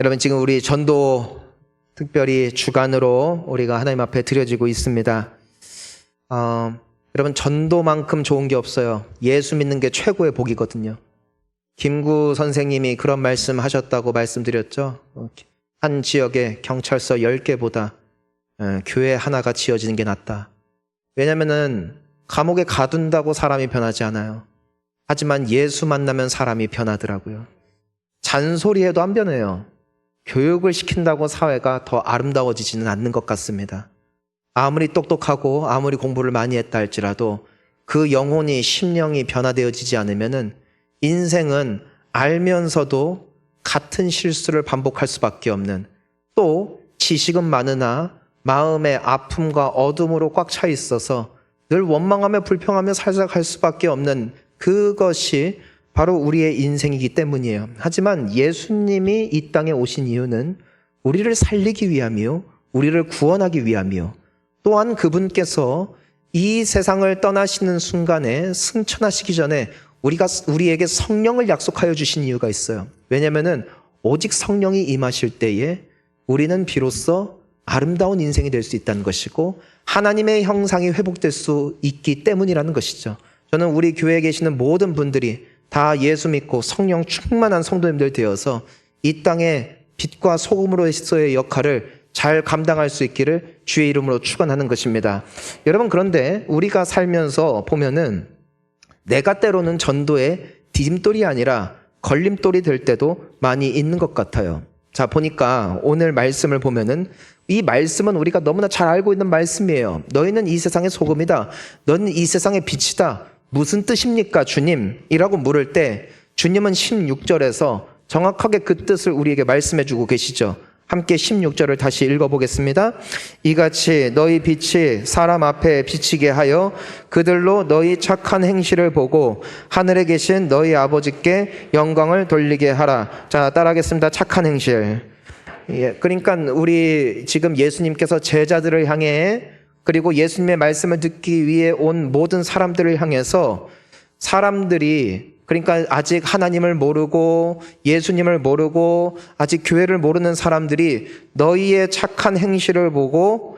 여러분, 지금 우리 전도 특별히 주간으로 우리가 하나님 앞에 드려지고 있습니다. 여러분, 전도만큼 좋은 게 없어요. 예수 믿는 게 최고의 복이거든요. 김구 선생님이 그런 말씀 하셨다고 말씀드렸죠. 한 지역에 경찰서 10개보다 교회 하나가 지어지는 게 낫다. 왜냐면은 감옥에 가둔다고 사람이 변하지 않아요. 하지만 예수 만나면 사람이 변하더라고요. 잔소리해도 안 변해요. 교육을 시킨다고 사회가 더 아름다워지지는 않는 것 같습니다. 아무리 똑똑하고 아무리 공부를 많이 했다 할지라도 그 영혼이, 심령이 변화되어지지 않으면은 인생은 알면서도 같은 실수를 반복할 수밖에 없는, 또 지식은 많으나 마음의 아픔과 어둠으로 꽉 차 있어서 늘 원망하며 불평하며 살아갈 수밖에 없는, 그것이 바로 우리의 인생이기 때문이에요. 하지만 예수님이 이 땅에 오신 이유는 우리를 살리기 위함이요, 우리를 구원하기 위함이요, 또한 그분께서 이 세상을 떠나시는 순간에 승천하시기 전에 우리에게 성령을 약속하여 주신 이유가 있어요. 왜냐하면 오직 성령이 임하실 때에 우리는 비로소 아름다운 인생이 될 수 있다는 것이고 하나님의 형상이 회복될 수 있기 때문이라는 것이죠. 저는 우리 교회에 계시는 모든 분들이 다 예수 믿고 성령 충만한 성도님들 되어서 이 땅에 빛과 소금으로서의 역할을 잘 감당할 수 있기를 주의 이름으로 축원하는 것입니다. 여러분, 그런데 우리가 살면서 보면은 내가 때로는 전도의 디딤돌이 아니라 걸림돌이 될 때도 많이 있는 것 같아요. 자, 보니까 오늘 말씀을 보면은 이 말씀은 우리가 너무나 잘 알고 있는 말씀이에요. 너희는 이 세상의 소금이다. 너는 이 세상의 빛이다. 무슨 뜻입니까, 주님? 이라고 물을 때 주님은 16절에서 정확하게 그 뜻을 우리에게 말씀해 주고 계시죠. 함께 16절을 다시 읽어보겠습니다. 이같이 너희 빛이 사람 앞에 비치게 하여 그들로 너희 착한 행실을 보고 하늘에 계신 너희 아버지께 영광을 돌리게 하라. 자, 따라하겠습니다. 착한 행실. 예, 그러니까 우리 지금 예수님께서 제자들을 향해, 그리고 예수님의 말씀을 듣기 위해 온 모든 사람들을 향해서, 사람들이, 그러니까 아직 하나님을 모르고 예수님을 모르고 아직 교회를 모르는 사람들이 너희의 착한 행실을 보고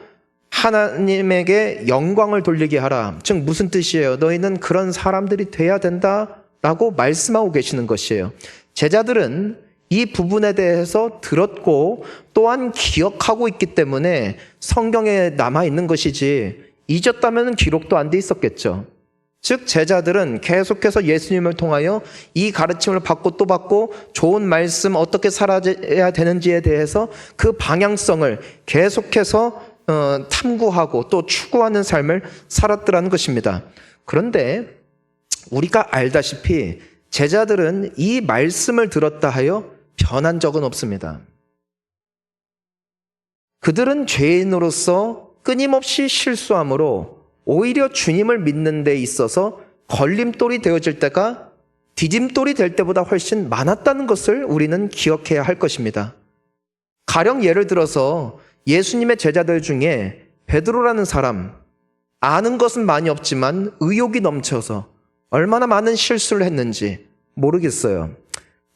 하나님에게 영광을 돌리게 하라. 즉 무슨 뜻이에요? 너희는 그런 사람들이 돼야 된다라고 말씀하고 계시는 것이에요. 제자들은 이 부분에 대해서 들었고 또한 기억하고 있기 때문에 성경에 남아있는 것이지, 잊었다면 기록도 안 돼 있었겠죠. 즉 제자들은 계속해서 예수님을 통하여 이 가르침을 받고 또 받고 좋은 말씀 어떻게 살아야 되는지에 대해서 그 방향성을 계속해서 탐구하고 또 추구하는 삶을 살았더라는 것입니다. 그런데 우리가 알다시피 제자들은 이 말씀을 들었다 하여 변한 적은 없습니다. 그들은 죄인으로서 끊임없이 실수함으로 오히려 주님을 믿는 데 있어서 걸림돌이 되어질 때가 디딤돌이 될 때보다 훨씬 많았다는 것을 우리는 기억해야 할 것입니다. 가령 예를 들어서 예수님의 제자들 중에 베드로라는 사람, 아는 것은 많이 없지만 의욕이 넘쳐서 얼마나 많은 실수를 했는지 모르겠어요.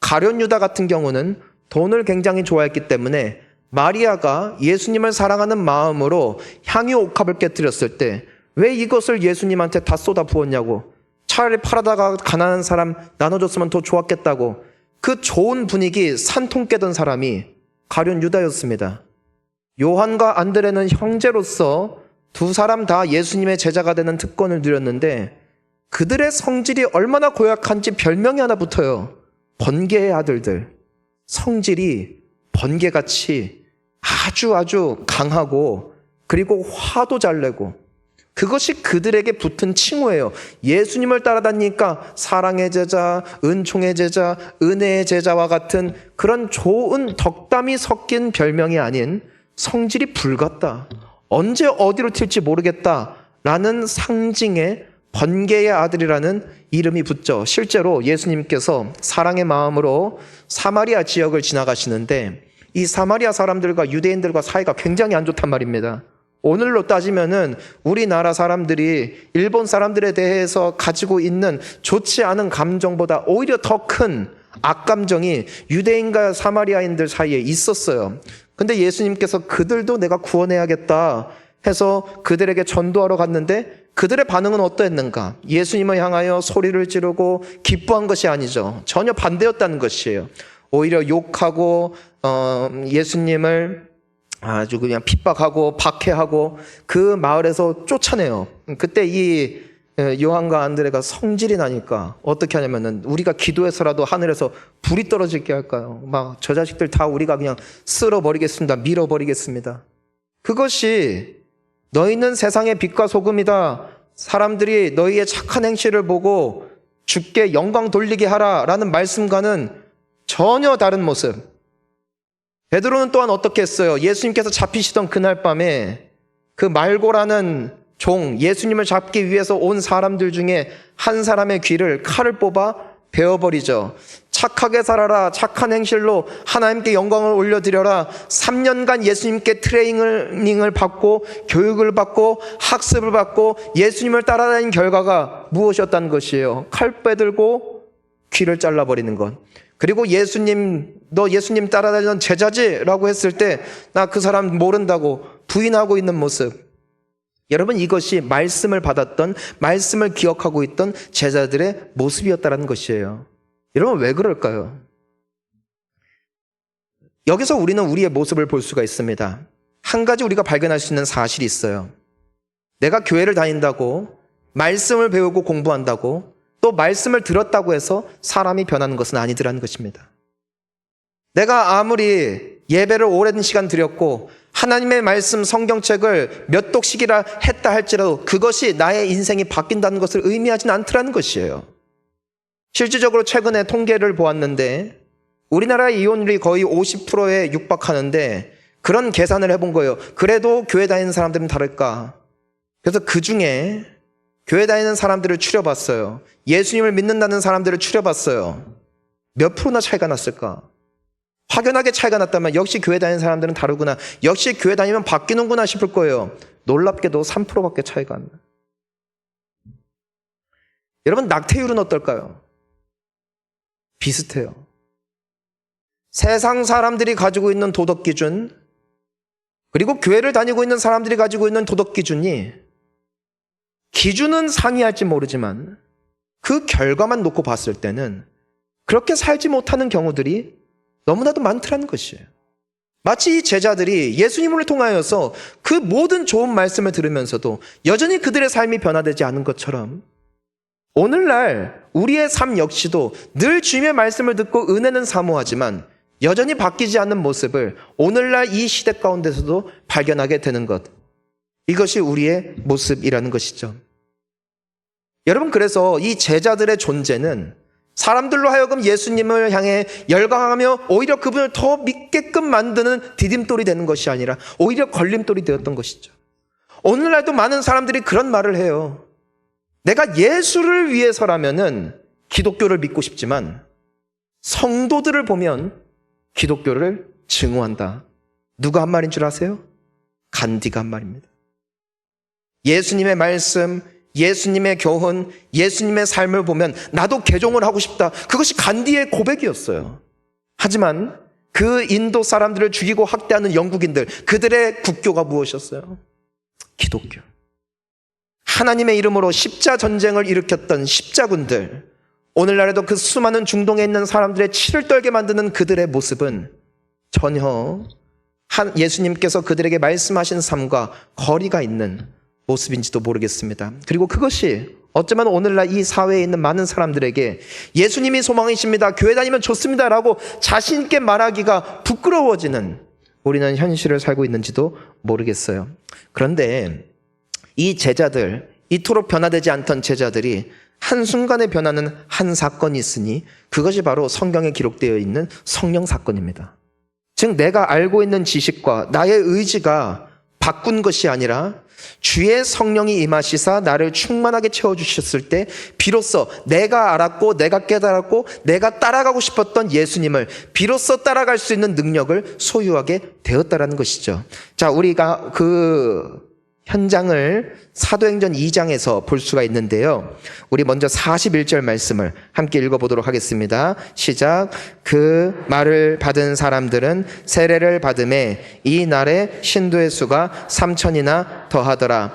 가룟 유다 같은 경우는 돈을 굉장히 좋아했기 때문에 마리아가 예수님을 사랑하는 마음으로 향유 옥합을 깨뜨렸을 때 왜 이것을 예수님한테 다 쏟아 부었냐고, 차라리 팔아다가 가난한 사람 나눠줬으면 더 좋았겠다고, 그 좋은 분위기 산통 깨던 사람이 가룟 유다였습니다. 요한과 안드레는 형제로서 두 사람 다 예수님의 제자가 되는 특권을 누렸는데 그들의 성질이 얼마나 고약한지 별명이 하나 붙어요. 번개의 아들들. 성질이 번개같이 아주 강하고, 그리고 화도 잘 내고, 그것이 그들에게 붙은 칭호예요. 예수님을 따라다니니까 사랑의 제자, 은총의 제자, 은혜의 제자와 같은 그런 좋은 덕담이 섞인 별명이 아닌 성질이 불같다, 언제 어디로 튈지 모르겠다라는 상징의 번개의 아들이라는 이름이 붙죠. 실제로 예수님께서 사랑의 마음으로 사마리아 지역을 지나가시는데 이 사마리아 사람들과 유대인들과 사이가 굉장히 안 좋단 말입니다. 오늘로 따지면은 우리나라 사람들이 일본 사람들에 대해서 가지고 있는 좋지 않은 감정보다 오히려 더 큰 악감정이 유대인과 사마리아인들 사이에 있었어요. 근데 예수님께서 그들도 내가 구원해야겠다 해서 그들에게 전도하러 갔는데 그들의 반응은 어떠했는가? 예수님을 향하여 소리를 지르고 기뻐한 것이 아니죠. 전혀 반대였다는 것이에요. 오히려 욕하고 예수님을 아주 그냥 핍박하고 박해하고 그 마을에서 쫓아내요. 그때 이 요한과 안드레가 성질이 나니까 어떻게 하냐면은 우리가 기도해서라도 하늘에서 불이 떨어질게 할까요? 막 저 자식들 다 우리가 그냥 쓸어버리겠습니다. 밀어버리겠습니다. 그것이 너희는 세상의 빛과 소금이다. 사람들이 너희의 착한 행실을 보고 주께 영광 돌리게 하라라는 말씀과는 전혀 다른 모습. 베드로는 또한 어떻게 했어요? 예수님께서 잡히시던 그날 밤에 그 말고라는 종, 예수님을 잡기 위해서 온 사람들 중에 한 사람의 귀를 칼을 뽑아 베어버리죠. 착하게 살아라, 착한 행실로 하나님께 영광을 올려드려라. 3년간 예수님께 트레이닝을 받고 교육을 받고 학습을 받고 예수님을 따라다닌 결과가 무엇이었다는 것이에요? 칼 빼들고 귀를 잘라버리는 것. 그리고 너 예수님 따라다니던 제자지라고 했을 때 나 그 사람 모른다고 부인하고 있는 모습. 여러분, 이것이 말씀을 받았던, 말씀을 기억하고 있던 제자들의 모습이었다는 것이에요. 여러분, 왜 그럴까요? 여기서 우리는 우리의 모습을 볼 수가 있습니다. 한 가지 우리가 발견할 수 있는 사실이 있어요. 내가 교회를 다닌다고, 말씀을 배우고 공부한다고, 또 말씀을 들었다고 해서 사람이 변하는 것은 아니더라는 것입니다. 내가 아무리 예배를 오랜 시간 드렸고 하나님의 말씀 성경책을 몇 독씩이라 했다 할지라도 그것이 나의 인생이 바뀐다는 것을 의미하지는 않더라는 것이에요. 실질적으로 최근에 통계를 보았는데 우리나라의 이혼율이 거의 50%에 육박하는데 그런 계산을 해본 거예요. 그래도 교회 다니는 사람들은 다를까? 그래서 그 중에 교회 다니는 사람들을 추려봤어요. 예수님을 믿는다는 사람들을 추려봤어요. 몇 프로나 차이가 났을까? 확연하게 차이가 났다면 역시 교회 다니는 사람들은 다르구나. 역시 교회 다니면 바뀌는구나 싶을 거예요. 놀랍게도 3%밖에 차이가 안 나요. 여러분, 낙태율은 어떨까요? 비슷해요. 세상 사람들이 가지고 있는 도덕 기준, 그리고 교회를 다니고 있는 사람들이 가지고 있는 도덕 기준은 상이할지 모르지만 그 결과만 놓고 봤을 때는 그렇게 살지 못하는 경우들이 너무나도 많더라는 것이에요. 마치 이 제자들이 예수님을 통하여서 그 모든 좋은 말씀을 들으면서도 여전히 그들의 삶이 변화되지 않은 것처럼 오늘날 우리의 삶 역시도 늘 주님의 말씀을 듣고 은혜는 사모하지만 여전히 바뀌지 않는 모습을 오늘날 이 시대 가운데서도 발견하게 되는 것. 이것이 우리의 모습이라는 것이죠. 여러분, 그래서 이 제자들의 존재는 사람들로 하여금 예수님을 향해 열광하며 오히려 그분을 더 믿게끔 만드는 디딤돌이 되는 것이 아니라 오히려 걸림돌이 되었던 것이죠. 오늘날도 많은 사람들이 그런 말을 해요. 내가 예수를 위해서라면은 기독교를 믿고 싶지만 성도들을 보면 기독교를 증오한다. 누가 한 말인 줄 아세요? 간디가 한 말입니다. 예수님의 말씀, 예수님의 교훈, 예수님의 삶을 보면 나도 개종을 하고 싶다. 그것이 간디의 고백이었어요. 하지만 그 인도 사람들을 죽이고 학대하는 영국인들, 그들의 국교가 무엇이었어요? 기독교. 하나님의 이름으로 십자 전쟁을 일으켰던 십자군들, 오늘날에도 그 수많은 중동에 있는 사람들의 치를 떨게 만드는 그들의 모습은 전혀 예수님께서 그들에게 말씀하신 삶과 거리가 있는 모습인지도 모르겠습니다. 그리고 그것이 어쩌면 오늘날 이 사회에 있는 많은 사람들에게 예수님이 소망이십니다, 교회 다니면 좋습니다 라고 자신 있게 말하기가 부끄러워지는 우리는 현실을 살고 있는지도 모르겠어요. 그런데 이 제자들, 이토록 변화되지 않던 제자들이 한순간에 변하는 한 사건이 있으니 그것이 바로 성경에 기록되어 있는 성령 사건입니다. 즉 내가 알고 있는 지식과 나의 의지가 바꾼 것이 아니라 주의 성령이 임하시사 나를 충만하게 채워주셨을 때 비로소 내가 알았고 내가 깨달았고 내가 따라가고 싶었던 예수님을 비로소 따라갈 수 있는 능력을 소유하게 되었다라는 것이죠. 자, 우리가 그 현장을 사도행전 2장에서 볼 수가 있는데요. 우리 먼저 41절 말씀을 함께 읽어보도록 하겠습니다. 시작. 그 말을 받은 사람들은 세례를 받음에 이 날에 신도의 수가 3,000이나 더하더라.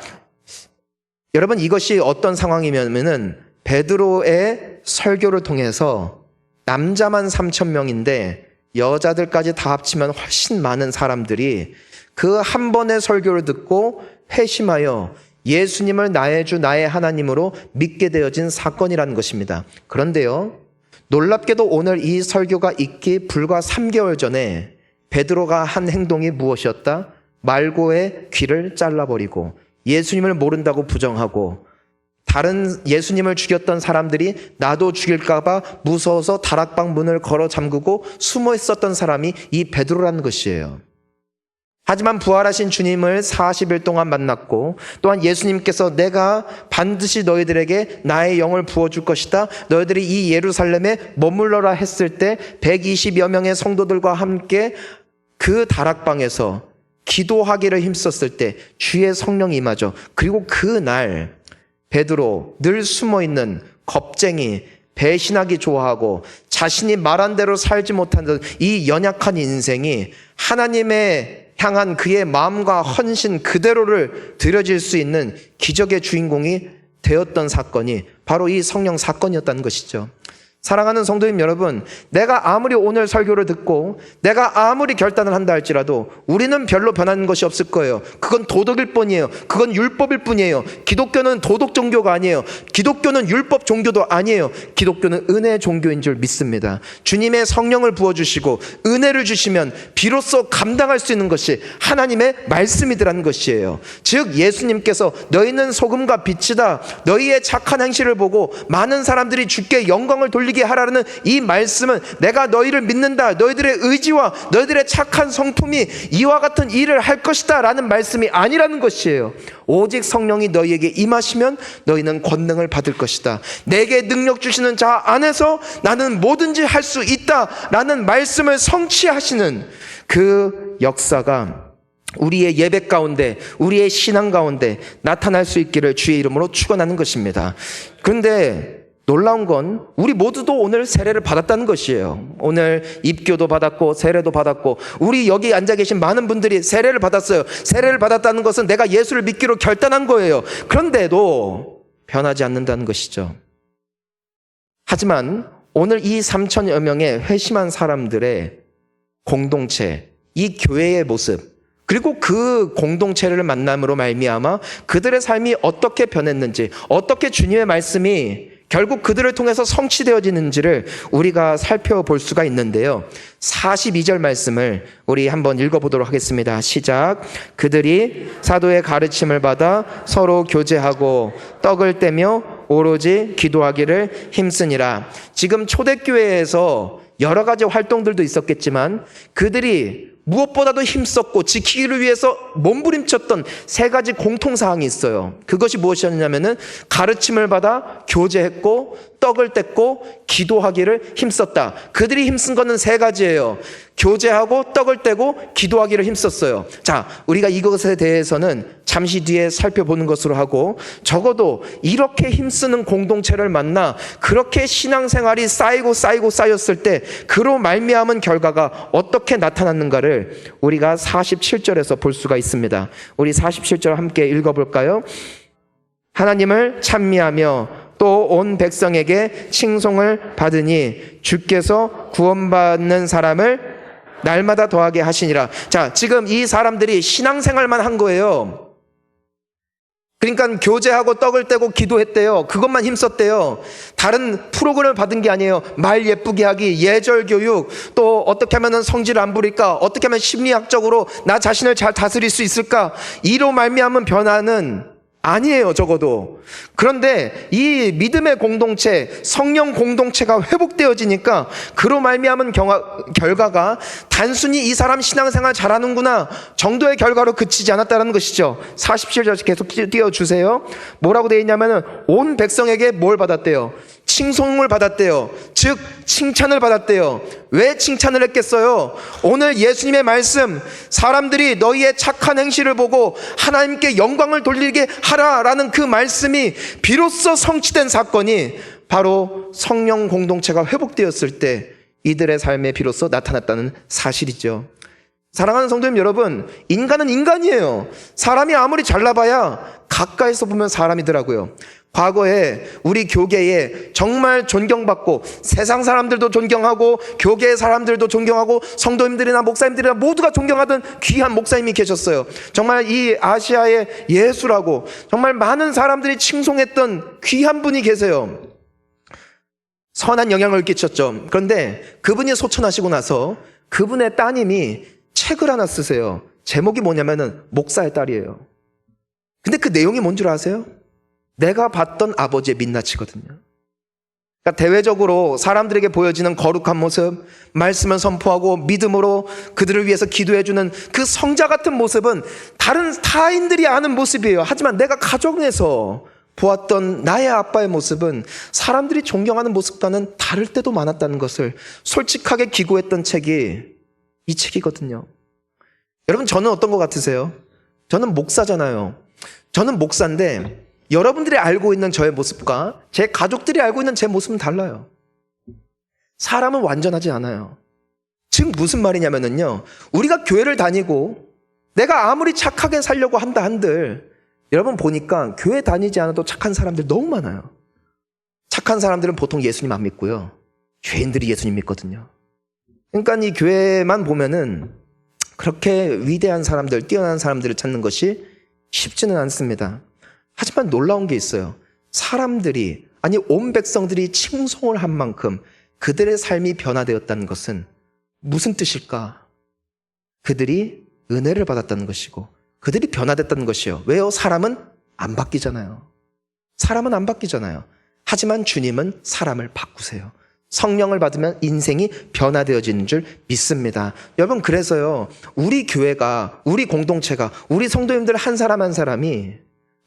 여러분, 이것이 어떤 상황이냐면은 베드로의 설교를 통해서 남자만 3,000명인데 여자들까지 다 합치면 훨씬 많은 사람들이 그 한 번의 설교를 듣고 회심하여 예수님을 나의 주 나의 하나님으로 믿게 되어진 사건이라는 것입니다. 그런데요, 놀랍게도 오늘 이 설교가 있기 불과 3개월 전에 베드로가 한 행동이 무엇이었다? 말고의 귀를 잘라버리고 예수님을 모른다고 부정하고 다른 예수님을 죽였던 사람들이 나도 죽일까봐 무서워서 다락방 문을 걸어 잠그고 숨어 있었던 사람이 이 베드로라는 것이에요. 하지만 부활하신 주님을 40일 동안 만났고 또한 예수님께서 내가 반드시 너희들에게 나의 영을 부어줄 것이다, 너희들이 이 예루살렘에 머물러라 했을 때 120여 명의 성도들과 함께 그 다락방에서 기도하기를 힘썼을 때 주의 성령이 임하죠. 그리고 그날 베드로, 늘 숨어있는 겁쟁이, 배신하기 좋아하고 자신이 말한 대로 살지 못하는 이 연약한 인생이 하나님의 향한 그의 마음과 헌신 그대로를 드려질 수 있는 기적의 주인공이 되었던 사건이 바로 이 성령 사건이었다는 것이죠. 사랑하는 성도님 여러분, 내가 아무리 오늘 설교를 듣고 내가 아무리 결단을 한다 할지라도 우리는 별로 변하는 것이 없을 거예요. 그건 도덕일 뿐이에요. 그건 율법일 뿐이에요. 기독교는 도덕 종교가 아니에요. 기독교는 율법 종교도 아니에요. 기독교는 은혜 종교인 줄 믿습니다. 주님의 성령을 부어주시고 은혜를 주시면 비로소 감당할 수 있는 것이 하나님의 말씀이더라는 것이에요. 즉 예수님께서 너희는 소금과 빛이다, 너희의 착한 행실을 보고 많은 사람들이 주께 영광을 돌리게 하라는 이 말씀은 내가 너희를 믿는다, 너희들의 의지와 너희들의 착한 성품이 이와 같은 일을 할 것이다 라는 말씀이 아니라는 것이에요. 오직 성령이 너희에게 임하시면 너희는 권능을 받을 것이다, 내게 능력 주시는 자 안에서 나는 뭐든지 할 수 있다 라는 말씀을 성취하시는 그 역사가 우리의 예배 가운데, 우리의 신앙 가운데 나타날 수 있기를 주의 이름으로 축원하는 것입니다. 그런데 놀라운 건 우리 모두도 오늘 세례를 받았다는 것이에요. 오늘 입교도 받았고 세례도 받았고 우리 여기 앉아 계신 많은 분들이 세례를 받았어요. 세례를 받았다는 것은 내가 예수를 믿기로 결단한 거예요. 그런데도 변하지 않는다는 것이죠. 하지만 오늘 이 3,000여 명의 회심한 사람들의 공동체, 이 교회의 모습, 그리고 그 공동체를 만남으로 말미암아 그들의 삶이 어떻게 변했는지, 어떻게 주님의 말씀이 결국 그들을 통해서 성취되어지는지를 우리가 살펴볼 수가 있는데요. 42절 말씀을 우리 한번 읽어보도록 하겠습니다. 시작. 그들이 사도의 가르침을 받아 서로 교제하고 떡을 떼며 오로지 기도하기를 힘쓰니라. 지금 초대교회에서 여러 가지 활동들도 있었겠지만 그들이 무엇보다도 힘썼고 지키기를 위해서 몸부림쳤던 세 가지 공통사항이 있어요. 그것이 무엇이었냐면은 가르침을 받아 교제했고 떡을 뗐고 기도하기를 힘썼다. 그들이 힘쓴 것은 세 가지예요. 교제하고 떡을 떼고 기도하기를 힘썼어요. 자, 우리가 이것에 대해서는 잠시 뒤에 살펴보는 것으로 하고, 적어도 이렇게 힘쓰는 공동체를 만나 그렇게 신앙생활이 쌓였을 때 그로 말미암은 결과가 어떻게 나타났는가를 우리가 47절에서 볼 수가 있습니다. 우리 47절 함께 읽어볼까요? 하나님을 찬미하며 또 온 백성에게 칭송을 받으니 주께서 구원받는 사람을 날마다 더하게 하시니라. 자, 지금 이 사람들이 신앙생활만 한 거예요. 그러니까 교제하고 떡을 떼고 기도했대요. 그것만 힘썼대요. 다른 프로그램을 받은 게 아니에요. 말 예쁘게 하기, 예절 교육, 또 어떻게 하면 성질을 안 부릴까, 어떻게 하면 심리학적으로 나 자신을 잘 다스릴 수 있을까, 이로 말미암은 변화는 아니에요. 적어도 그런데 이 믿음의 공동체, 성령 공동체가 회복되어지니까 그로 말미암은 결과가 단순히 이 사람 신앙생활 잘하는구나 정도의 결과로 그치지 않았다는 것이죠. 47절 계속 띄워주세요. 뭐라고 되어 있냐면 온 백성에게 뭘 받았대요? 칭송을 받았대요. 즉 칭찬을 받았대요. 왜 칭찬을 했겠어요? 오늘 예수님의 말씀, 사람들이 너희의 착한 행실을 보고 하나님께 영광을 돌리게 하라라는 그 말씀이 비로소 성취된 사건이 바로 성령 공동체가 회복되었을 때 이들의 삶에 비로소 나타났다는 사실이죠. 사랑하는 성도님 여러분, 인간은 인간이에요. 사람이 아무리 잘나봐야 가까이서 보면 사람이더라고요. 과거에 우리 교계에 정말 존경받고 세상 사람들도 존경하고 교계의 사람들도 존경하고 성도님들이나 목사님들이나 모두가 존경하던 귀한 목사님이 계셨어요. 정말 이 아시아의 예수라고 정말 많은 사람들이 칭송했던 귀한 분이 계세요. 선한 영향을 끼쳤죠. 그런데 그분이 소천하시고 나서 그분의 따님이 책을 하나 쓰세요. 제목이 뭐냐면은 목사의 딸이에요. 근데 그 내용이 뭔 줄 아세요? 내가 봤던 아버지의 민낯이거든요. 그러니까 대외적으로 사람들에게 보여지는 거룩한 모습, 말씀을 선포하고 믿음으로 그들을 위해서 기도해주는 그 성자 같은 모습은 다른 타인들이 아는 모습이에요. 하지만 내가 가정에서 보았던 나의 아빠의 모습은 사람들이 존경하는 모습과는 다를 때도 많았다는 것을 솔직하게 기고했던 책이 이 책이거든요. 여러분, 저는 어떤 것 같으세요? 저는 목사잖아요. 저는 목사인데 여러분들이 알고 있는 저의 모습과 제 가족들이 알고 있는 제 모습은 달라요. 사람은 완전하지 않아요. 즉 무슨 말이냐면요, 우리가 교회를 다니고 내가 아무리 착하게 살려고 한다 한들 여러분 보니까 교회 다니지 않아도 착한 사람들 너무 많아요. 착한 사람들은 보통 예수님 안 믿고요, 죄인들이 예수님 믿거든요. 그러니까 이 교회만 보면은 그렇게 위대한 사람들, 뛰어난 사람들을 찾는 것이 쉽지는 않습니다. 하지만 놀라운 게 있어요. 사람들이, 아니 온 백성들이 칭송을 한 만큼 그들의 삶이 변화되었다는 것은 무슨 뜻일까? 그들이 은혜를 받았다는 것이고 그들이 변화됐다는 것이요. 왜요? 사람은 안 바뀌잖아요. 사람은 안 바뀌잖아요. 하지만 주님은 사람을 바꾸세요. 성령을 받으면 인생이 변화되어지는 줄 믿습니다. 여러분, 그래서요, 우리 교회가, 우리 공동체가, 우리 성도님들 한 사람 한 사람이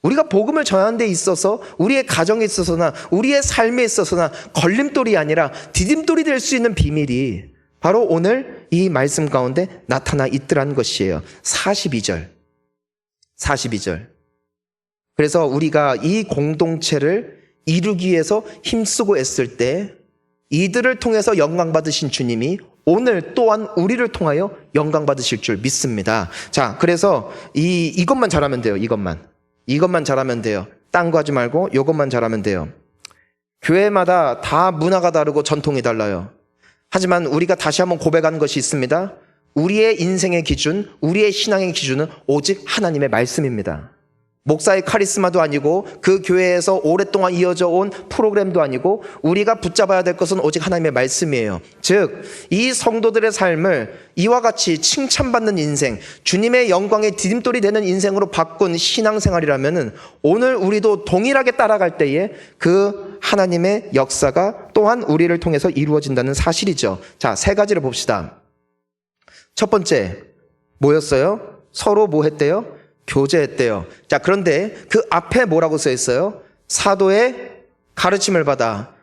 우리가 복음을 전하는 데 있어서 우리의 가정에 있어서나 우리의 삶에 있어서나 걸림돌이 아니라 디딤돌이 될 수 있는 비밀이 바로 오늘 이 말씀 가운데 나타나 있더라는 것이에요. 42절. 그래서 우리가 이 공동체를 이루기 위해서 힘쓰고 애쓸 때 이들을 통해서 영광 받으신 주님이 오늘 또한 우리를 통하여 영광 받으실 줄 믿습니다. 자, 그래서 이것만 잘하면 돼요. 이것만 잘하면 돼요. 딴 거 하지 말고 이것만 잘하면 돼요. 교회마다 다 문화가 다르고 전통이 달라요. 하지만 우리가 다시 한번 고백하는 것이 있습니다. 우리의 인생의 기준, 우리의 신앙의 기준은 오직 하나님의 말씀입니다. 목사의 카리스마도 아니고 그 교회에서 오랫동안 이어져 온 프로그램도 아니고 우리가 붙잡아야 될 것은 오직 하나님의 말씀이에요. 즉, 이 성도들의 삶을 이와 같이 칭찬받는 인생, 주님의 영광의 디딤돌이 되는 인생으로 바꾼 신앙생활이라면 오늘 우리도 동일하게 따라갈 때에 그 하나님의 역사가 또한 우리를 통해서 이루어진다는 사실이죠. 자, 세 가지를 봅시다. 첫 번째, 뭐였어요? 서로 뭐 했대요? 교제했대요. 자, 그런데 그 앞에 뭐라고 써 있어요? 사도의 가르침을 받아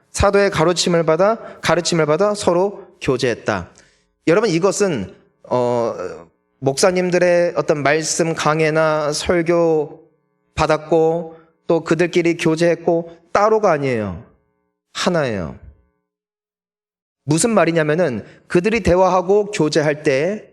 서로 교제했다. 여러분, 이것은 목사님들의 어떤 말씀 강해나 설교 받았고 또 그들끼리 교제했고 따로가 아니에요. 하나예요. 무슨 말이냐면은 그들이 대화하고 교제할 때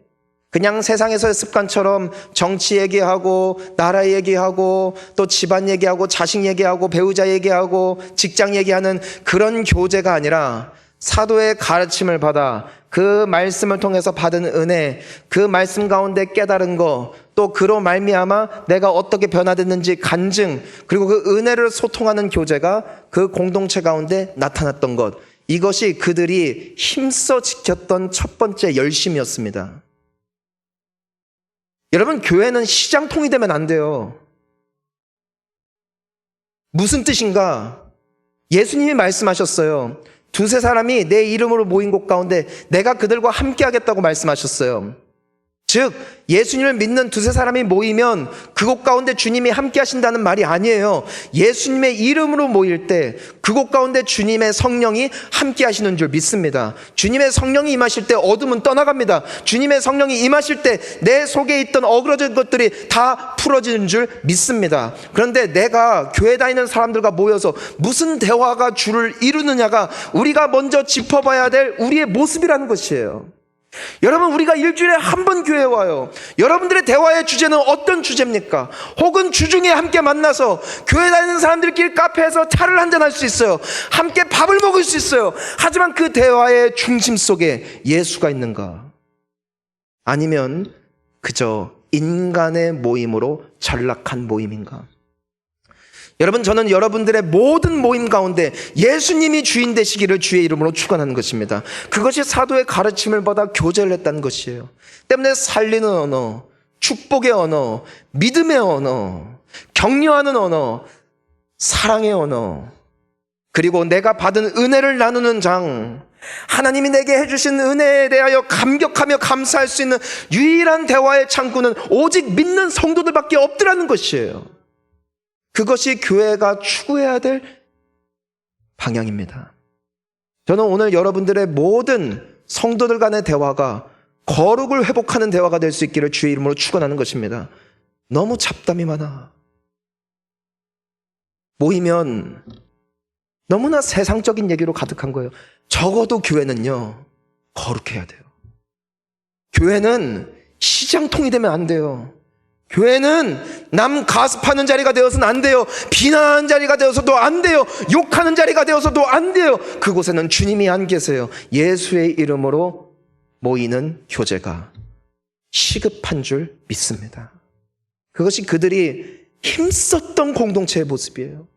그냥 세상에서의 습관처럼 정치 얘기하고 나라 얘기하고 또 집안 얘기하고 자식 얘기하고 배우자 얘기하고 직장 얘기하는 그런 교제가 아니라 사도의 가르침을 받아 그 말씀을 통해서 받은 은혜, 그 말씀 가운데 깨달은 거, 또 그로 말미암아 내가 어떻게 변화됐는지 간증, 그리고 그 은혜를 소통하는 교제가 그 공동체 가운데 나타났던 것, 이것이 그들이 힘써 지켰던 첫 번째 열심이었습니다. 여러분, 교회는 시장통이 되면 안 돼요. 무슨 뜻인가? 예수님이 말씀하셨어요. 두세 사람이 내 이름으로 모인 곳 가운데 내가 그들과 함께 하겠다고 말씀하셨어요. 즉 예수님을 믿는 두세 사람이 모이면 그곳 가운데 주님이 함께 하신다는 말이 아니에요. 예수님의 이름으로 모일 때 그곳 가운데 주님의 성령이 함께 하시는 줄 믿습니다. 주님의 성령이 임하실 때 어둠은 떠나갑니다. 주님의 성령이 임하실 때 내 속에 있던 어그러진 것들이 다 풀어지는 줄 믿습니다. 그런데 내가 교회 다니는 사람들과 모여서 무슨 대화가 주를 이루느냐가 우리가 먼저 짚어봐야 될 우리의 모습이라는 것이에요. 여러분, 우리가 일주일에 한 번 교회에 와요. 여러분들의 대화의 주제는 어떤 주제입니까? 혹은 주중에 함께 만나서 교회 다니는 사람들끼리 카페에서 차를 한잔 할 수 있어요. 함께 밥을 먹을 수 있어요. 하지만 그 대화의 중심 속에 예수가 있는가? 아니면 그저 인간의 모임으로 전락한 모임인가? 여러분, 저는 여러분들의 모든 모임 가운데 예수님이 주인 되시기를 주의 이름으로 축원하는 것입니다. 그것이 사도의 가르침을 받아 교제를 했다는 것이에요. 때문에 살리는 언어, 축복의 언어, 믿음의 언어, 격려하는 언어, 사랑의 언어, 그리고 내가 받은 은혜를 나누는 장, 하나님이 내게 해주신 은혜에 대하여 감격하며 감사할 수 있는 유일한 대화의 창구는 오직 믿는 성도들밖에 없더라는 것이에요. 그것이 교회가 추구해야 될 방향입니다. 저는 오늘 여러분들의 모든 성도들 간의 대화가 거룩을 회복하는 대화가 될 수 있기를 주의 이름으로 축원하는 것입니다. 너무 잡담이 많아. 모이면 너무나 세상적인 얘기로 가득한 거예요. 적어도 교회는요, 거룩해야 돼요. 교회는 시장통이 되면 안 돼요. 교회는 남 가습하는 자리가 되어서는 안 돼요. 비난하는 자리가 되어서도 안 돼요. 욕하는 자리가 되어서도 안 돼요. 그곳에는 주님이 안 계세요. 예수의 이름으로 모이는 교제가 시급한 줄 믿습니다. 그것이 그들이 힘썼던 공동체의 모습이에요.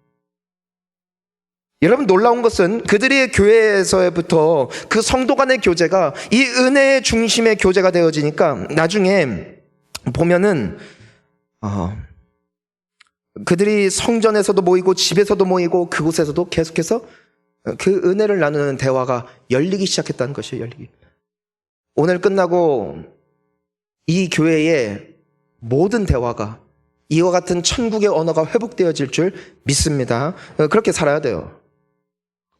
여러분, 놀라운 것은 그들의 교회에서부터 그 성도 간의 교제가 이 은혜의 중심의 교제가 되어지니까 나중에 보면은 그들이 성전에서도 모이고 집에서도 모이고 그곳에서도 계속해서 그 은혜를 나누는 대화가 열리기 시작했다는 것이에요. 열리기. 오늘 끝나고 이 교회의 모든 대화가 이와 같은 천국의 언어가 회복되어질 줄 믿습니다. 그렇게 살아야 돼요.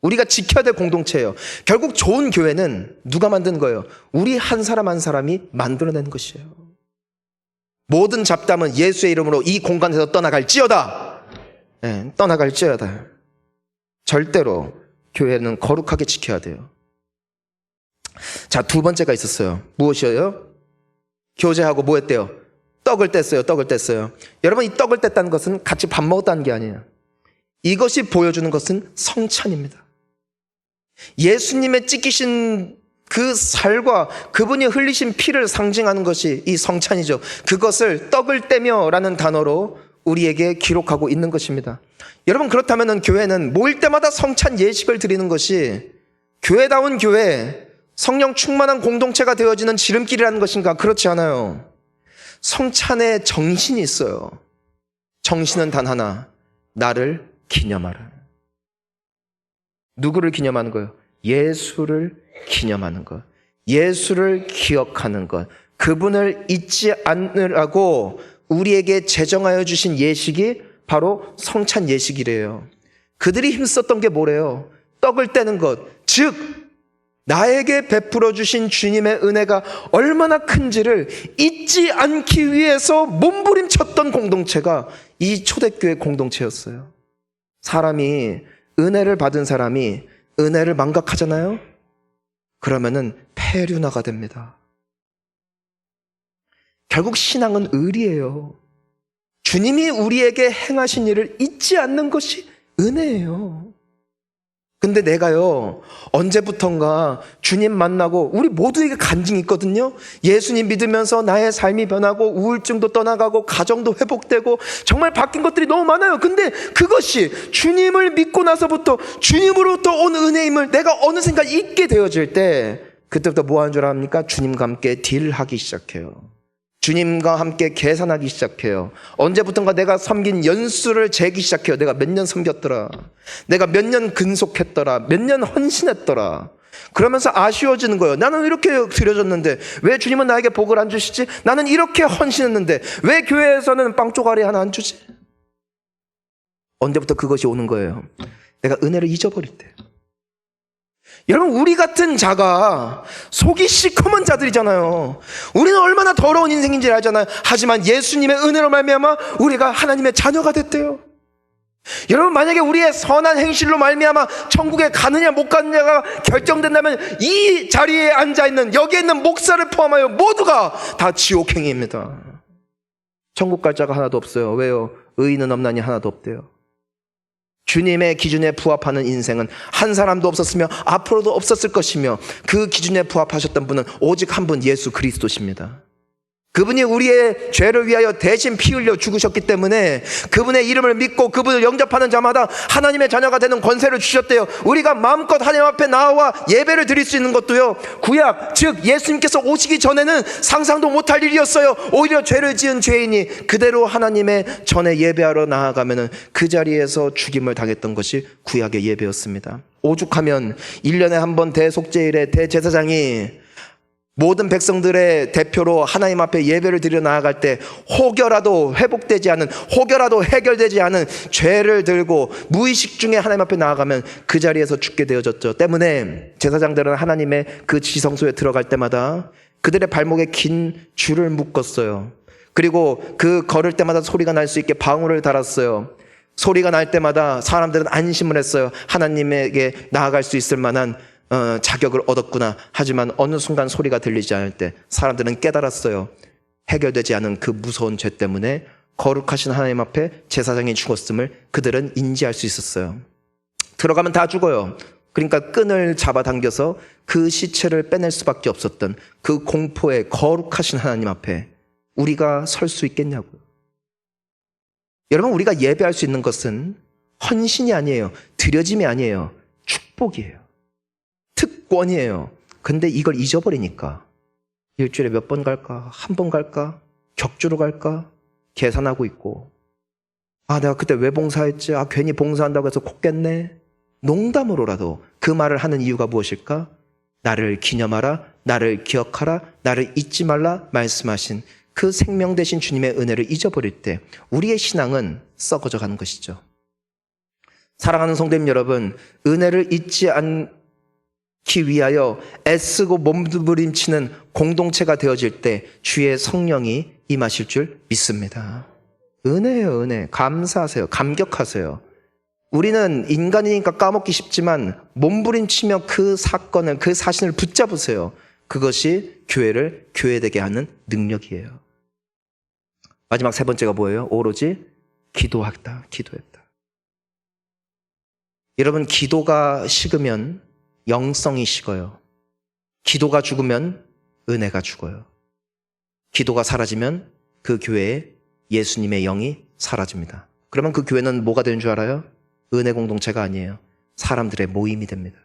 우리가 지켜야 될 공동체예요. 결국 좋은 교회는 누가 만든 거예요? 우리 한 사람 한 사람이 만들어낸 것이에요. 모든 잡담은 예수의 이름으로 이 공간에서 떠나갈지어다. 네, 떠나갈지어다. 절대로 교회는 거룩하게 지켜야 돼요. 자, 두 번째가 있었어요. 무엇이에요? 교제하고 뭐 했대요? 떡을 뗐어요. 떡을 뗐어요. 여러분, 이 떡을 뗐다는 것은 같이 밥 먹었다는 게 아니에요. 이것이 보여주는 것은 성찬입니다. 예수님의 찢기신 그 살과 그분이 흘리신 피를 상징하는 것이 이 성찬이죠. 그것을 떡을 떼며라는 단어로 우리에게 기록하고 있는 것입니다. 여러분, 그렇다면 교회는 모일 때마다 성찬 예식을 드리는 것이 교회다운 교회, 성령 충만한 공동체가 되어지는 지름길이라는 것인가? 그렇지 않아요. 성찬에 정신이 있어요. 정신은 단 하나, 나를 기념하라. 누구를 기념하는 거예요? 예수를 기념하는 것, 예수를 기억하는 것, 그분을 잊지 않으라고 우리에게 제정하여 주신 예식이 바로 성찬 예식이래요. 그들이 힘썼던 게 뭐래요? 떡을 떼는 것, 즉 나에게 베풀어 주신 주님의 은혜가 얼마나 큰지를 잊지 않기 위해서 몸부림쳤던 공동체가 이 초대교회 공동체였어요. 사람이, 은혜를 받은 사람이 은혜를 망각하잖아요? 그러면은 폐륜화가 됩니다. 결국 신앙은 의리예요. 주님이 우리에게 행하신 일을 잊지 않는 것이 은혜예요. 근데 내가요, 언제부턴가 주님 만나고, 우리 모두에게 간증이 있거든요. 예수님 믿으면서 나의 삶이 변하고 우울증도 떠나가고 가정도 회복되고 정말 바뀐 것들이 너무 많아요. 근데 그것이 주님을 믿고 나서부터 주님으로부터 온 은혜임을 내가 어느샌가 잊게 되어질 때, 그때부터 뭐 하는 줄 압니까? 주님과 함께 딜하기 시작해요. 주님과 함께 계산하기 시작해요. 언제부턴가 내가 섬긴 연수를 재기 시작해요. 내가 몇 년 섬겼더라. 내가 몇 년 근속했더라. 몇 년 헌신했더라. 그러면서 아쉬워지는 거예요. 나는 이렇게 드려줬는데 왜 주님은 나에게 복을 안 주시지? 나는 이렇게 헌신했는데 왜 교회에서는 빵 쪼가리 하나 안 주지? 언제부터 그것이 오는 거예요? 내가 은혜를 잊어버릴 때. 여러분, 우리 같은 자가 속이 시커먼 자들이잖아요. 우리는 얼마나 더러운 인생인지 알잖아요. 하지만 예수님의 은혜로 말미암아 우리가 하나님의 자녀가 됐대요. 여러분, 만약에 우리의 선한 행실로 말미암아 천국에 가느냐 못 가느냐가 결정된다면 이 자리에 앉아있는, 여기에 있는 목사를 포함하여 모두가 다 지옥행위입니다. 천국 갈 자가 하나도 없어요. 왜요? 의인은 없나니 하나도 없대요. 주님의 기준에 부합하는 인생은 한 사람도 없었으며 앞으로도 없었을 것이며, 그 기준에 부합하셨던 분은 오직 한 분, 예수 그리스도십니다. 그분이 우리의 죄를 위하여 대신 피 흘려 죽으셨기 때문에 그분의 이름을 믿고 그분을 영접하는 자마다 하나님의 자녀가 되는 권세를 주셨대요. 우리가 마음껏 하나님 앞에 나와 예배를 드릴 수 있는 것도요, 구약, 즉 예수님께서 오시기 전에는 상상도 못할 일이었어요. 오히려 죄를 지은 죄인이 그대로 하나님의 전에 예배하러 나아가면 그 자리에서 죽임을 당했던 것이 구약의 예배였습니다. 오죽하면 1년에 한 번 대속죄일에 대제사장이 모든 백성들의 대표로 하나님 앞에 예배를 드려 나아갈 때 혹여라도 회복되지 않은, 혹여라도 해결되지 않은 죄를 들고 무의식 중에 하나님 앞에 나아가면 그 자리에서 죽게 되어졌죠. 때문에 제사장들은 하나님의 그 지성소에 들어갈 때마다 그들의 발목에 긴 줄을 묶었어요. 그리고 그 걸을 때마다 소리가 날 수 있게 방울을 달았어요. 소리가 날 때마다 사람들은 안심을 했어요. 하나님에게 나아갈 수 있을 만한 자격을 얻었구나. 하지만 어느 순간 소리가 들리지 않을 때 사람들은 깨달았어요. 해결되지 않은 그 무서운 죄 때문에 거룩하신 하나님 앞에 제사장이 죽었음을 그들은 인지할 수 있었어요. 들어가면 다 죽어요. 그러니까 끈을 잡아당겨서 그 시체를 빼낼 수밖에 없었던 그 공포에 거룩하신 하나님 앞에 우리가 설 수 있겠냐고요. 여러분, 우리가 예배할 수 있는 것은 헌신이 아니에요. 드려짐이 아니에요. 축복이에요. 특권이에요. 근데 이걸 잊어버리니까 일주일에 몇 번 갈까? 한 번 갈까? 격주로 갈까? 계산하고 있고, 내가 그때 왜 봉사했지? 괜히 봉사한다고 해서 코 깼네? 농담으로라도 그 말을 하는 이유가 무엇일까? 나를 기념하라, 나를 기억하라, 나를 잊지 말라 말씀하신 그 생명 되신 주님의 은혜를 잊어버릴 때 우리의 신앙은 썩어져 가는 것이죠. 사랑하는 성도님 여러분, 은혜를 잊지 않기 위하여 애쓰고 몸부림치는 공동체가 되어질 때 주의 성령이 임하실 줄 믿습니다. 은혜예요, 은혜. 감사하세요. 감격하세요. 우리는 인간이니까 까먹기 쉽지만 몸부림치며 그 사건을, 그 사신을 붙잡으세요. 그것이 교회를 교회되게 하는 능력이에요. 마지막 세 번째가 뭐예요? 오로지 기도했다. 여러분, 기도가 식으면 영성이 식어요. 기도가 죽으면 은혜가 죽어요. 기도가 사라지면 그 교회에 예수님의 영이 사라집니다. 그러면 그 교회는 뭐가 되는 줄 알아요? 은혜 공동체가 아니에요. 사람들의 모임이 됩니다.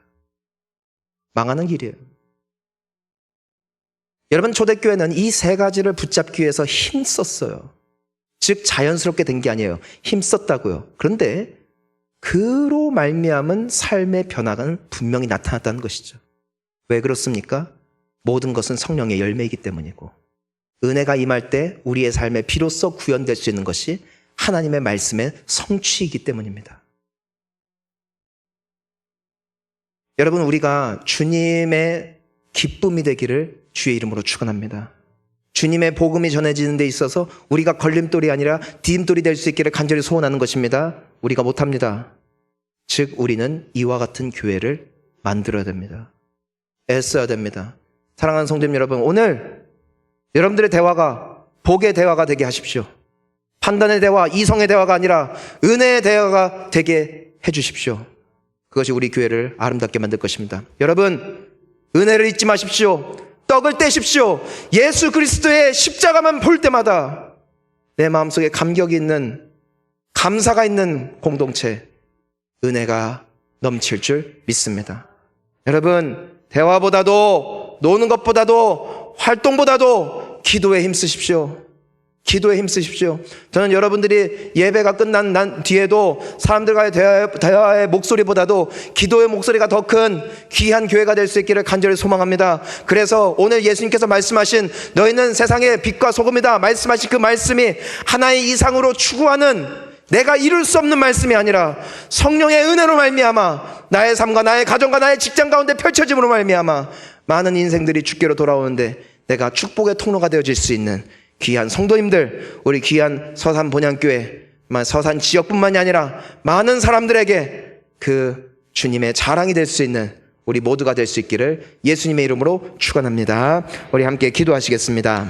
망하는 길이에요. 여러분, 초대교회는 이 세 가지를 붙잡기 위해서 힘썼어요. 즉 자연스럽게 된 게 아니에요. 힘썼다고요. 그런데 그로 말미암은 삶의 변화가 분명히 나타났다는 것이죠. 왜 그렇습니까? 모든 것은 성령의 열매이기 때문이고, 은혜가 임할 때 우리의 삶에 비로소 구현될 수 있는 것이 하나님의 말씀의 성취이기 때문입니다. 여러분, 우리가 주님의 기쁨이 되기를 주의 이름으로 축원합니다. 주님의 복음이 전해지는 데 있어서 우리가 걸림돌이 아니라 디딤돌이 될 수 있기를 간절히 소원하는 것입니다. 우리가 못합니다. 즉 우리는 이와 같은 교회를 만들어야 됩니다. 애써야 됩니다. 사랑하는 성도님 여러분, 오늘 여러분들의 대화가 복의 대화가 되게 하십시오. 판단의 대화, 이성의 대화가 아니라 은혜의 대화가 되게 해주십시오. 그것이 우리 교회를 아름답게 만들 것입니다. 여러분, 은혜를 잊지 마십시오. 떡을 떼십시오. 예수 그리스도의 십자가만 볼 때마다 내 마음속에 감격이 있는, 감사가 있는 공동체, 은혜가 넘칠 줄 믿습니다. 여러분, 대화보다도, 노는 것보다도, 활동보다도 기도에 힘쓰십시오. 기도에 힘쓰십시오. 저는 여러분들이 예배가 끝난 뒤에도 사람들과의 대화의 목소리보다도 기도의 목소리가 더 큰 귀한 교회가 될 수 있기를 간절히 소망합니다. 그래서 오늘 예수님께서 말씀하신 너희는 세상의 빛과 소금이다 말씀하신 그 말씀이 하나의 이상으로 추구하는 내가 이룰 수 없는 말씀이 아니라 성령의 은혜로 말미암아 나의 삶과 나의 가정과 나의 직장 가운데 펼쳐짐으로 말미암아 많은 인생들이 주께로 돌아오는데 내가 축복의 통로가 되어질 수 있는 귀한 성도님들, 우리 귀한 서산 본향교회, 서산 지역뿐만이 아니라 많은 사람들에게 그 주님의 자랑이 될 수 있는 우리 모두가 될 수 있기를 예수님의 이름으로 축원합니다. 우리 함께 기도하시겠습니다.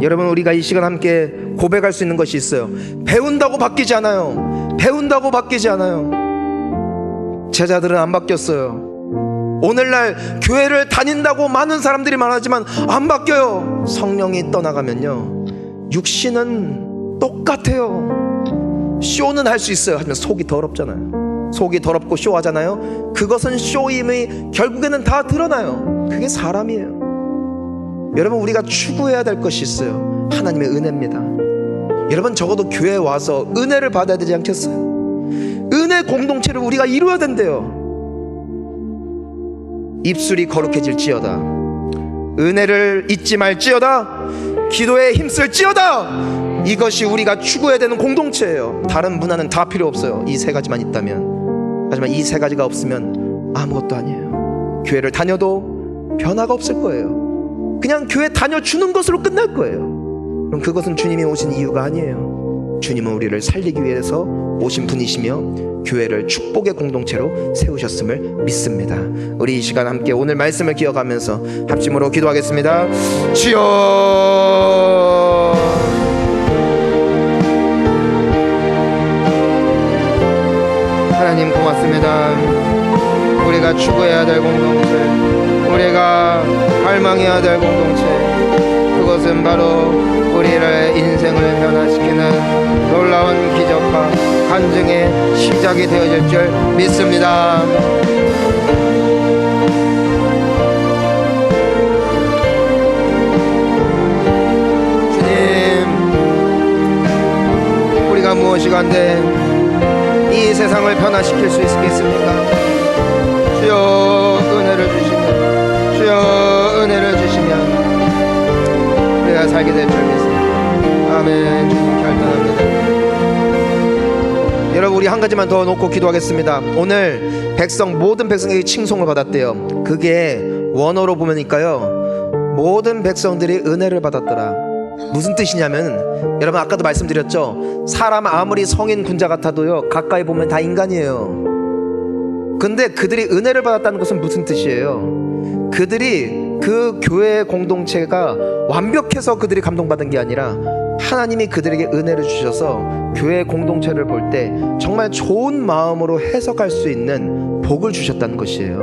여러분, 우리가 이 시간 함께 고백할 수 있는 것이 있어요. 배운다고 바뀌지 않아요. 배운다고 바뀌지 않아요. 제자들은 안 바뀌었어요. 오늘날 교회를 다닌다고 많은 사람들이 말하지만 안 바뀌어요. 성령이 떠나가면요, 육신은 똑같아요. 쇼는 할 수 있어요. 하지만 속이 더럽잖아요. 속이 더럽고 쇼하잖아요. 그것은 쇼임이 결국에는 다 드러나요. 그게 사람이에요. 여러분, 우리가 추구해야 될 것이 있어요. 하나님의 은혜입니다. 여러분, 적어도 교회에 와서 은혜를 받아야 되지 않겠어요? 은혜 공동체를 우리가 이루어야 된대요. 입술이 거룩해질지어다, 은혜를 잊지 말지어다, 기도에 힘쓸지어다. 이것이 우리가 추구해야 되는 공동체예요. 다른 문화는 다 필요 없어요. 이 세 가지만 있다면. 하지만 이 세 가지가 없으면 아무것도 아니에요. 교회를 다녀도 변화가 없을 거예요. 그냥 교회 다녀주는 것으로 끝날 거예요. 그럼 그것은 주님이 오신 이유가 아니에요. 주님은 우리를 살리기 위해서 오신 분이시며 교회를 축복의 공동체로 세우셨음을 믿습니다. 우리 이 시간 함께 오늘 말씀을 기억하면서 합심으로 기도하겠습니다. 주여, 하나님 고맙습니다. 우리가 추구해야 될 공동체, 우리가 갈망해야 될 공동체, 그것은 바로 우리의 인생을 변화시키는 놀라운 기적과 간증의 시작이 되어질 줄 믿습니다. 주님, 우리가 무엇이간데 이 세상을 변화시킬 수 있겠습니까? 주여 은혜를 주시면, 주여 은혜를 주시면 우리가 살게 될 줄 믿습니다. 아멘. 주님 결단합니다. 여러분, 우리 한 가지만 더 놓고 기도하겠습니다. 오늘 모든 백성에게 칭송을 받았대요. 그게 원어로 보면니까요, 모든 백성들이 은혜를 받았더라. 무슨 뜻이냐면, 여러분 아까도 말씀드렸죠. 사람 아무리 성인 군자 같아도요, 가까이 보면 다 인간이에요. 근데 그들이 은혜를 받았다는 것은 무슨 뜻이에요? 그들이 그 교회 공동체가 완벽해서 그들이 감동받은 게 아니라 하나님이 그들에게 은혜를 주셔서 교회 공동체를 볼 때 정말 좋은 마음으로 해석할 수 있는 복을 주셨다는 것이에요.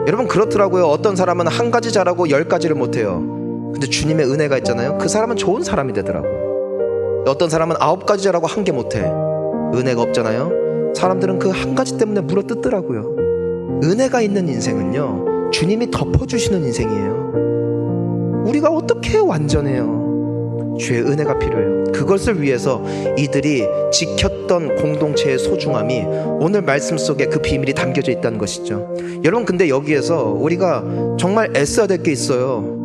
여러분, 그렇더라고요. 어떤 사람은 한 가지 잘하고 10가지를 못해요. 근데 주님의 은혜가 있잖아요. 그 사람은 좋은 사람이 되더라고요. 어떤 사람은 9가지 잘하고 1개 못해. 은혜가 없잖아요. 사람들은 그 한 가지 때문에 물어뜯더라고요. 은혜가 있는 인생은요, 주님이 덮어주시는 인생이에요. 우리가 어떻게 완전해요? 주의 은혜가 필요해요. 그것을 위해서 이들이 지켰던 공동체의 소중함이 오늘 말씀 속에 그 비밀이 담겨져 있다는 것이죠. 여러분, 근데 여기에서 우리가 정말 애써야 될 게 있어요.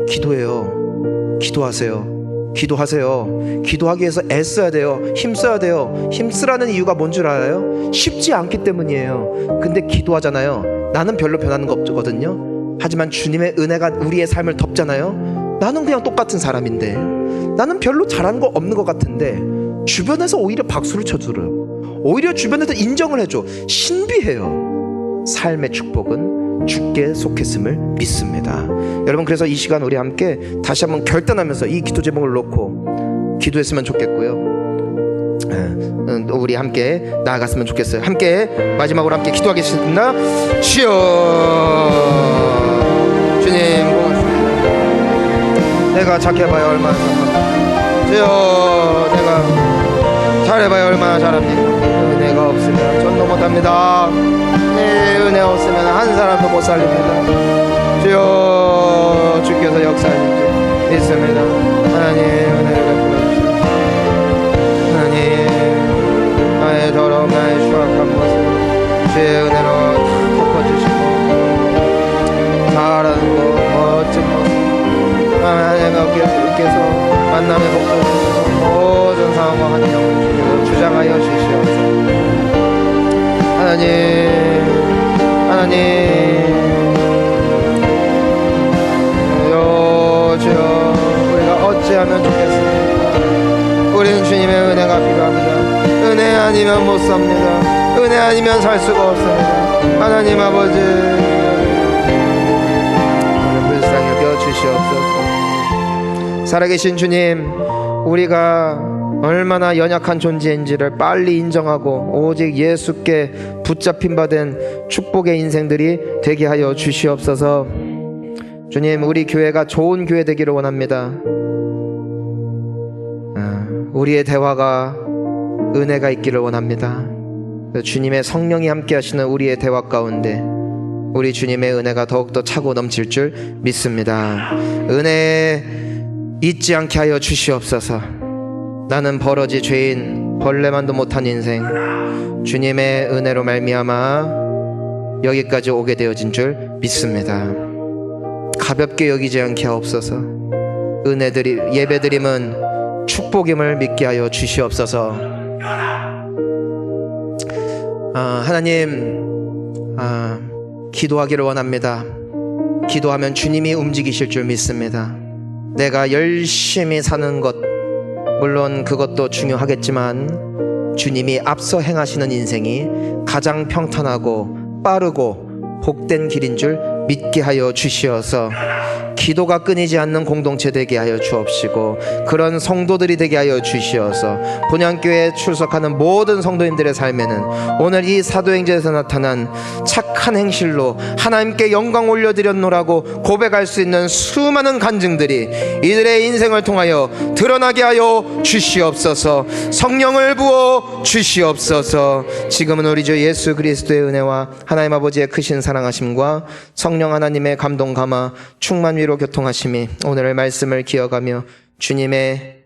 기도해요. 기도하세요. 기도하세요. 기도하기 위해서 애써야 돼요. 힘써야 돼요. 힘쓰라는 이유가 뭔 줄 알아요? 쉽지 않기 때문이에요. 근데 기도하잖아요. 나는 별로 변하는 거 없거든요. 하지만 주님의 은혜가 우리의 삶을 덮잖아요. 나는 그냥 똑같은 사람인데, 나는 별로 잘하는 거 없는 것 같은데 주변에서 오히려 박수를 쳐줘요. 오히려 주변에서 인정을 해줘. 신비해요. 삶의 축복은 주께 속했음을 믿습니다. 여러분, 그래서 이 시간 우리 함께 다시 한번 결단하면서 이 기도 제목을 놓고 기도했으면 좋겠고요. 우리 함께 나아갔으면 좋겠어요. 함께 마지막으로 함께 기도하겠습니다. 주여, 주님 고맙습니다. 내가 착해봐야 얼마나 착합니까? 주여, 내가 잘해봐야 얼마나 잘합니까? 은혜가 없으면 전도 못합니다. 네. 은혜 없으면 한 사람도 못 살립니다. 주여, 주께서 역사하신 줄 믿습니다. 하나님 은혜를 베풀어 주시옵소서. 하나님, 나의 더러움, 나의 추악한 모습 주의 은혜로 덮어주시고, 잘하는 것, 멋진 모습 하나님께서 만남의 복수를 모든 상황과 환경을 주시고 주장하여 주시옵소서. 하나님, 하나님, 주여, 우리가 어찌하면 좋겠습니까? 우리는 주님의 은혜가 필요합니다. 은혜 아니면 못 삽니다. 은혜 아니면 살 수가 없습니다. 하나님 아버지, 우리 불쌍히 여겨 주시옵소서. 살아계신 주님, 우리가 얼마나 연약한 존재인지를 빨리 인정하고 오직 예수께 붙잡힌 바 된 축복의 인생들이 되게 하여 주시옵소서. 주님, 우리 교회가 좋은 교회 되기를 원합니다. 우리의 대화가 은혜가 있기를 원합니다. 주님의 성령이 함께 하시는 우리의 대화 가운데 우리 주님의 은혜가 더욱더 차고 넘칠 줄 믿습니다. 은혜 잊지 않게 하여 주시옵소서. 나는 버러지 죄인, 벌레만도 못한 인생, 주님의 은혜로 말미암아 여기까지 오게 되어진 줄 믿습니다. 가볍게 여기지 않게 하옵소서. 예배드림은 축복임을 믿게 하여 주시옵소서. 하나님, 기도하기를 원합니다. 기도하면 주님이 움직이실 줄 믿습니다. 내가 열심히 사는 것, 물론 그것도 중요하겠지만 주님이 앞서 행하시는 인생이 가장 평탄하고 빠르고 복된 길인 줄 믿게 하여 주시어서 기도가 끊이지 않는 공동체 되게 하여 주옵시고, 그런 성도들이 되게 하여 주시어서 본향교회에 출석하는 모든 성도님들의 삶에는 오늘 이 사도행전에서 나타난 착한 행실로 하나님께 영광 올려드렸노라고 고백할 수 있는 수많은 간증들이 이들의 인생을 통하여 드러나게 하여 주시옵소서. 성령을 부어 주시옵소서. 지금은 우리 주 예수 그리스도의 은혜와 하나님 아버지의 크신 사랑하심과 성령 하나님의 감동 감화 충만 위로 교통하심이 오늘의 말씀을 기억하며 주님의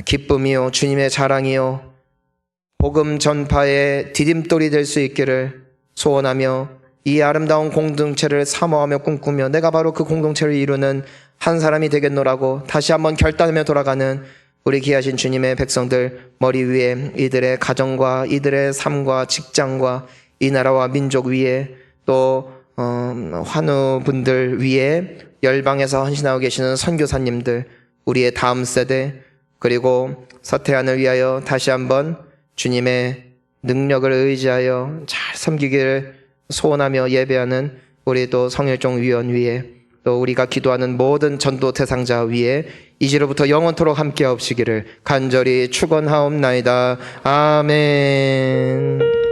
기쁨이요 주님의 자랑이요 복음 전파의 디딤돌이 될 수 있기를 소원하며, 이 아름다운 공동체를 사모하며 꿈꾸며 내가 바로 그 공동체를 이루는 한 사람이 되겠노라고 다시 한번 결단하며 돌아가는 우리 귀하신 주님의 백성들 머리 위에, 이들의 가정과 이들의 삶과 직장과 이 나라와 민족 위에, 또 환우분들 위에, 열방에서 헌신하고 계시는 선교사님들, 우리의 다음 세대, 그리고 서태안을 위하여 다시 한번 주님의 능력을 의지하여 잘 섬기기를 소원하며 예배하는 우리 또 성일종 위원 위에, 또 우리가 기도하는 모든 전도 대상자 위에 이제로부터 영원토록 함께 하옵시기를 간절히 축원하옵나이다. 아멘.